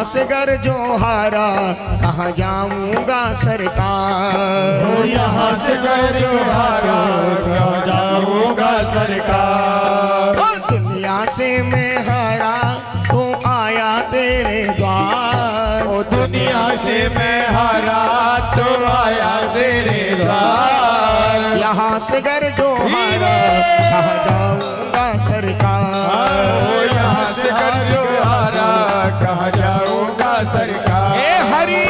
से घर जो हारा कहाँ जाऊंगा सरकार। यहाँ से घर जो हारा कहाँ जाऊंगा सरकार। दुनिया से मैं हारा तो आया तेरे द्वार। दुनिया से मैं हारा तो आया तेरे द्वार। यहाँ से घर जो हारा कहाँ जाऊंगा सरकार। यहाँ से घर जो हारा कहाँ जाऊंगा सरकार। ए हरी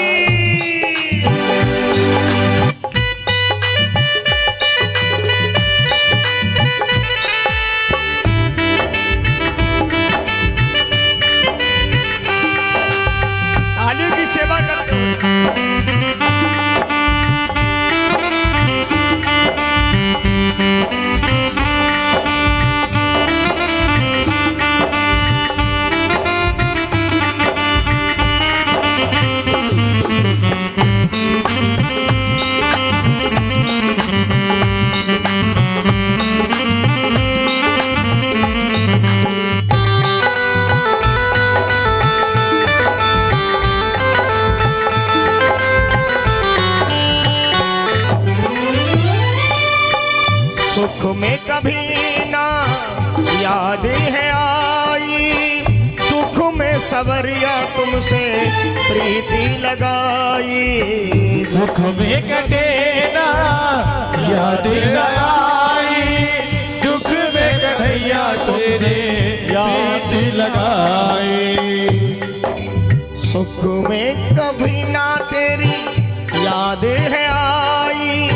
आलू की सेवा करते सुख में कभी ना याद है आई, दुख में सवरिया तुमसे प्रीति लगाई। सुख में कटे ना याद आई, दुख में कन्हैया तुमसे याद लगाई। सुख में कभी ना तेरी याद है आई,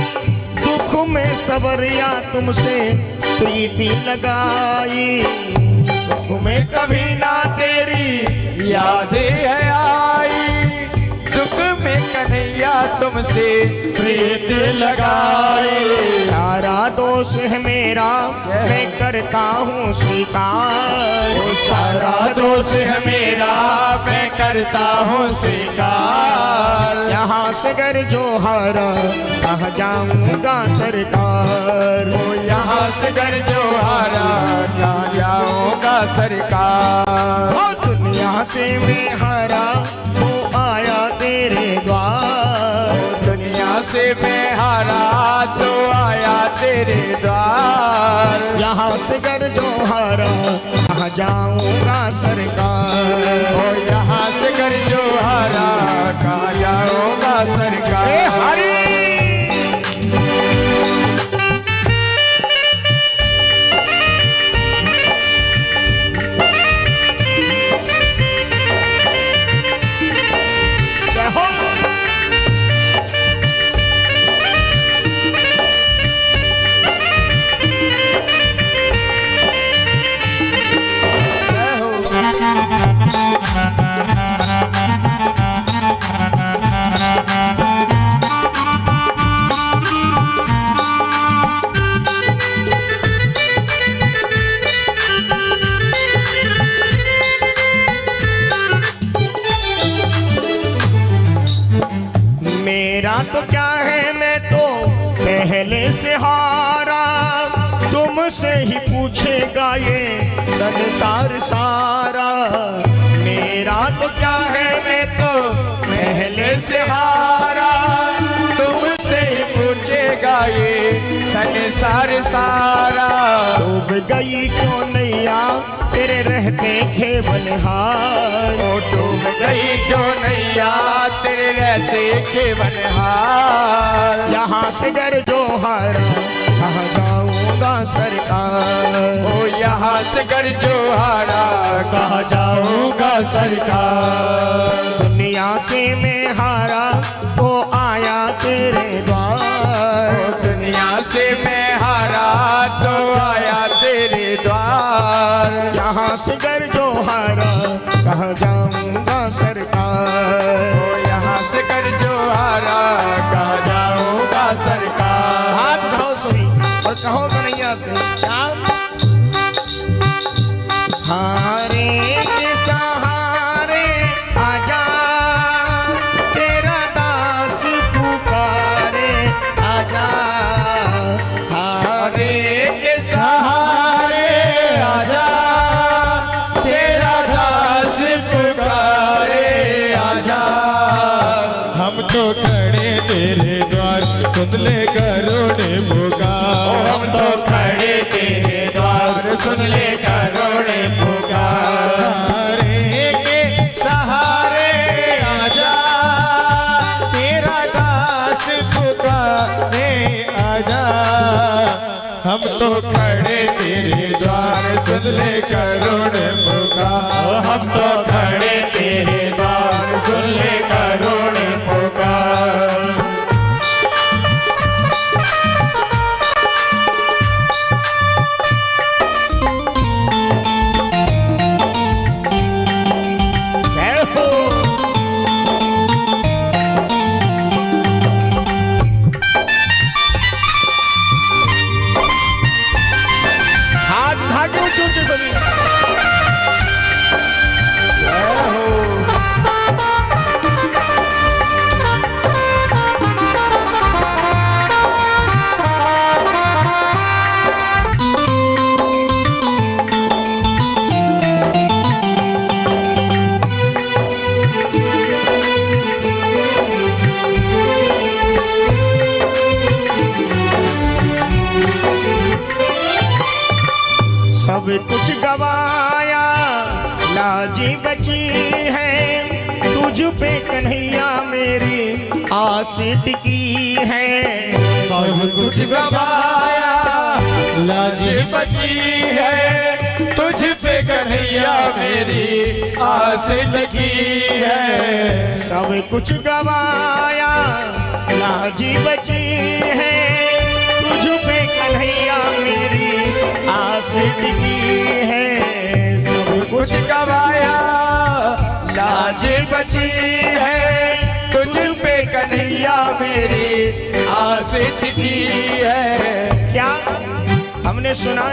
दुख में सवरिया तुमसे प्रीति लगाई। सुख में कभी ना तेरी याद है आई, दुख में कन्हैया तुमसे प्रीत लगाई। सारा दोष है मेरा मैं करता हूँ स्वीकार। सारा दोष है मेरा मैं करता हूँ स्वीकार। यहाँ से घर जो हारा कहाँ जाऊंगा सरकार। यहाँ से घर जो हारा कहाँ जाऊंगा सरकार। दुनिया से मैं हारा तो आया तेरे द्वार। दुनिया से मैं हारा तो आया तेरे द्वार। यहाँ से घर जो हारा कहाँ जाऊंगा सरकार। यहाँ से घर जो हारा कहाँ जाऊंगा सरकार। हरी मेरा तो क्या है मैं तो पहले से हारा, तुमसे ही पूछेगा ये संसार सारा। मेरा तो क्या है मैं तो पहले से हारा, तुमसे ही पूछेगा ये संसार सारा। डूब गई क्यों नैया तेरे रहते खेवनहार। डूब गई क्यों नैया तेरे रहते खेवनहार। यहाँ से घर जो हारा कहाँ जाऊंगा सरकार। यहाँ से घर जो हारा कहाँ जाऊंगा सरकार। दुनिया से मैं हारा तो आया तेरे द्वार। दुनिया से मैं हारा तो आया तेरे द्वार। यहाँ से घर जो हारा कहाँ जाऊंगा सरकार। यहाँ से घर जो हारा कहाँ जाऊंगा सरकार। हाथ उठाओ सुनी और कहो कन्हैया से क्या हारे के सहारे आजा तेरा दास पुकारे आजा। हारे के सहारे आजा तेरा दास पुकारे सुन ले करुण पुकार। हम तो खड़े तेरे द्वार सुन ले करुण पुकार। के सहारे आजा तेरा दास पुकारे आजा। हम तो खड़े तेरे द्वार सुन ले करुण पुकार। हम तो खड़े तेरे द्वार सुन ले करुण पुकार। जय हो। हाथ उठा के ऊंचे ऊंचे सभी। जय हो। सब कुछ गवाया लाजी बची है, तुझ पे कन्हैया मेरी आस टिकी है। सब कुछ गवाया लाजी बची है, तुझ पे कन्हैया मेरी आस लगी है। सब कुछ गवाया लाजी बची है, तुझ पे कन्हैया मेरी आस टिकी है। सब कुछ गवाया लाज बची है, तुझ पे कन्हैया मेरी आस टिकी है। क्या हमने सुना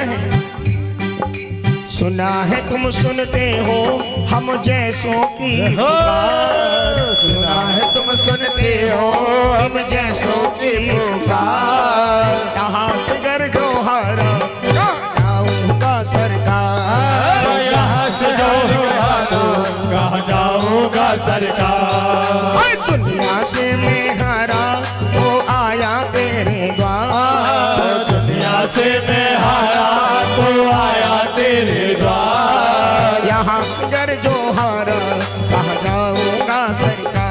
है तुम सुनते हो हम जैसों की पुकार। सुना है तुम सुनते हो हम जैसों की पुकार। यहाँ से गर जो हारा जाऊंगा सरकार। यहाँ से जो हारा कहाँ जाऊंगा सरकार। ओए दुनिया से मैं हारा वो आया तेरे द्वार। दुनिया से मैं हारा तो आया तेरे द्वार। यहाँ से गर जो हारा कहाँ जाऊंगा सरकार।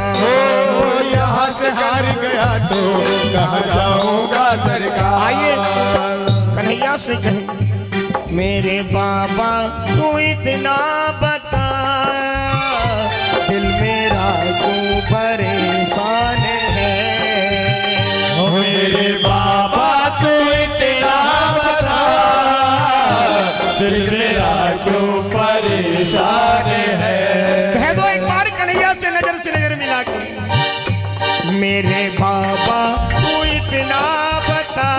यहाँ से हार गया तो कहाँ जाऊंगा सरकार। आइए कन्हैया से कहें मेरे बाबा तू इतना बता, दिल मेरा क्यों परेशान है। ओ मेरे बाबा तू इतना बता, दिल मेरा क्यों परेशान है। कह दो एक बार कन्हैया से नजर मिला के। मेरे बाबा तू इतना बता,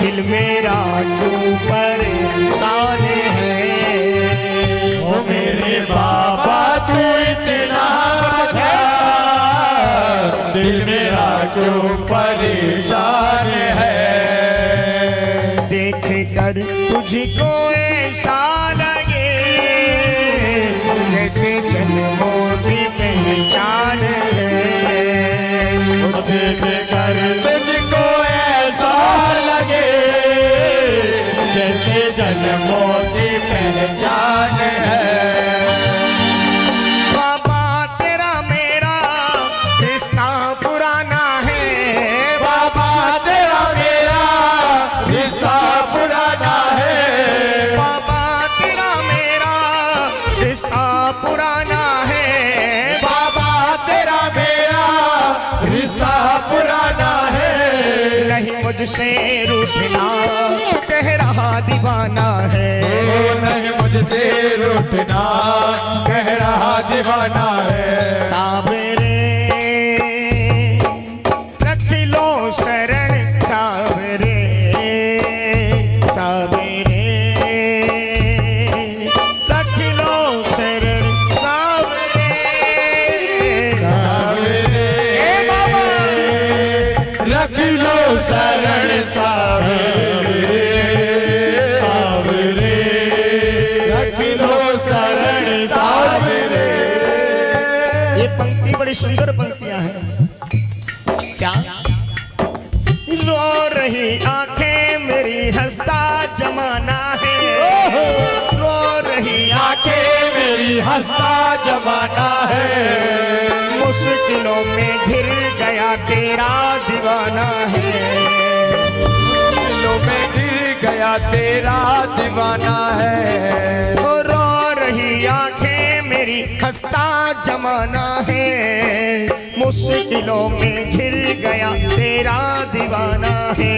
दिल मेरा क्यों परेशान है। ओ मेरे बाबा तू इतना बता, दिल मेरा क्यों परेशान है। देख कर तुझको ऐसा लगे जैसे जन्मों की पहचान है। देख कर तुझको ऐसा लगे जैसे जन्मों की पहचान है। बाबा तेरा मेरा रिश्ता पुराना है। बाबा तेरा मेरा रिश्ता पुराना है। बाबा तेरा मेरा रिश्ता पुराना है। बाबा तेरा मेरा रिश्ता पुराना है। नहीं मुझसे रूठना कह रहा दीवाना है। ओ नहीं मुझसे रूठना कह रहा दीवाना है। सावरे रख लो शरण सावरे। सावरे रख लो शरण सावरे। सावरे ए बाबा रख लो शरण सावरे। सावरे रख लो शरण सावरे। ये पंक्ति बड़ी सुंदर पंक्तियां हैं। क्या रो रही आंखें मेरी हंसता जमाना है, रो रही आंखें मेरी हंसता जमाना है, मुश्किलों में घिर गया तेरा दीवाना है, दिलों में गिर गया तेरा दीवाना है। रो रही आंखें मेरी हंसता जमाना है, मुश्किलों में घिर गया तेरा दीवाना है।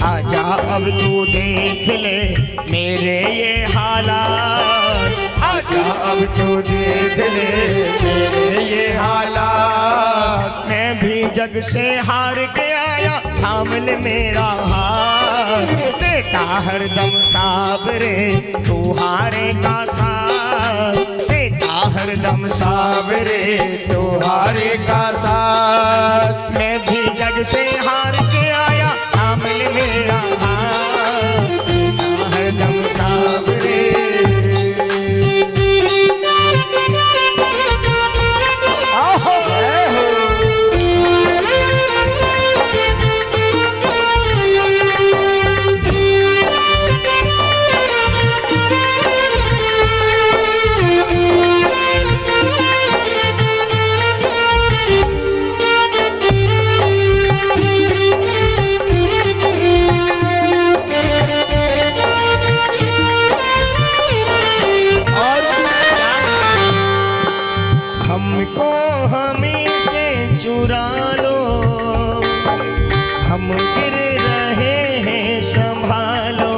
आजा अब तू देख ले मेरे ये हालात, आजा अब तू देख ले मेरे ये हालात। मैं भी जग से हार के आया, थाम ले मेरा हाथ, देता हरदम साबरे तू हारे का साथ, देता हरदम साबरे तू हारे का साथ। मैं भी जग से हार के आया, थाम ले मेरा हाथ, देता हरदम साबरे। हमको हमी से चुरा लो, हम गिर रहे हैं संभालो,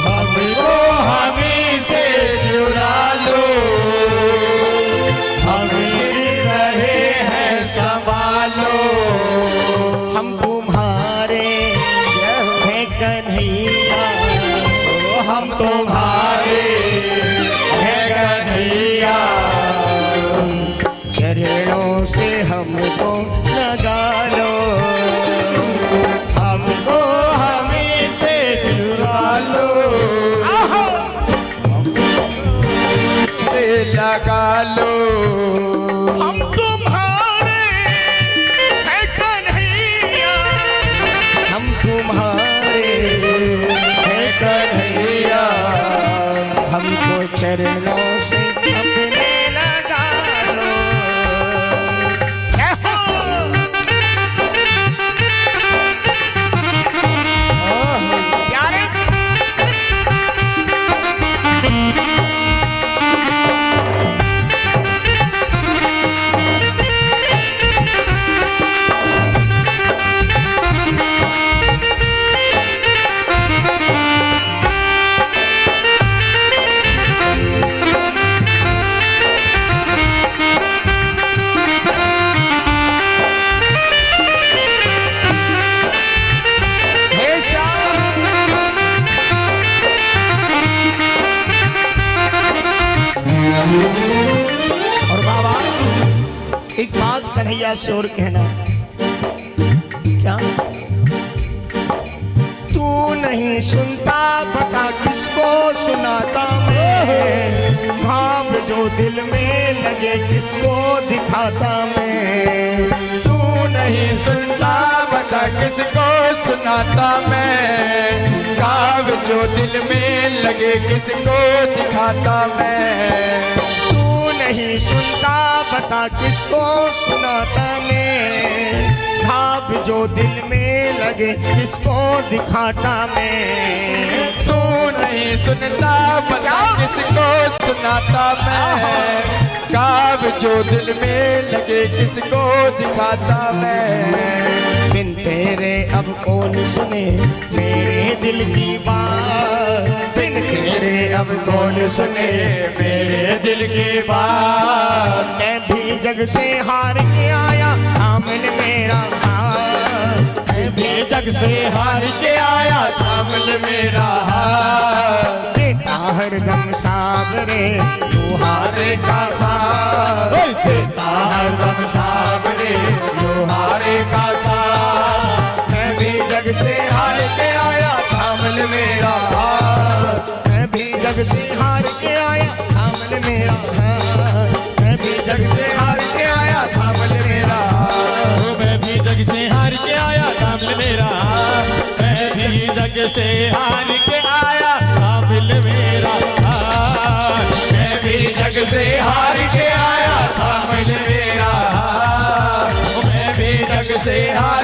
हमको हमी से चुरा लो, हम गिर रहे हैं संभालो। हम तुम्हारे हैं कन्हैया, हम तुम्हारे हैं कन्हैया, चरणों से हमको लगा लो, हमको हमी से चुरा लो, से लगा लो। हम तुम्हारे हैं कन्हैया, हम तुम्हारे हैं कन्हैया, हमको चरणों से अपने लगा लो। यारे और बाबा एक बात कन्हैया से और कहना, क्या तू नहीं सुनता बता किसको सुनाता मैं, भाव जो दिल में लगे किसको दिखाता मैं। तू नहीं सुनता बता किसको सुनाता मैं, काव जो दिल में लगे किसको दिखाता मैं। तू नहीं सुनता बता किसको सुनाता मैं, भाव जो दिल में लगे किसको दिखाता मैं। तू नहीं सुनता बता किसको सुनाता मैं, काव जो दिल में लगे किसको दिखाता मैं। बिन तेरे अब कौन सुने मेरे दिल की बात, बिन तेरे अब कौन सुने मेरे दिल की बात। मैं भी जग से हार के आया, थामल मेरा हाथ, मैं भी जग से हार के आया, थामल मेरा हाथ। देता हरदम साबरे तू हारे का साथ, देता हरदम साबरे लोहारे का साथ। मैं भी जग से हार के आया, थामल मेरा हाथ, मैं भी जग से हार के आया, थामल मेरा हाथ, मैं भी जग से हार के आया, थामल मेरा हाथ। मैं भी जग से हार के जग से हार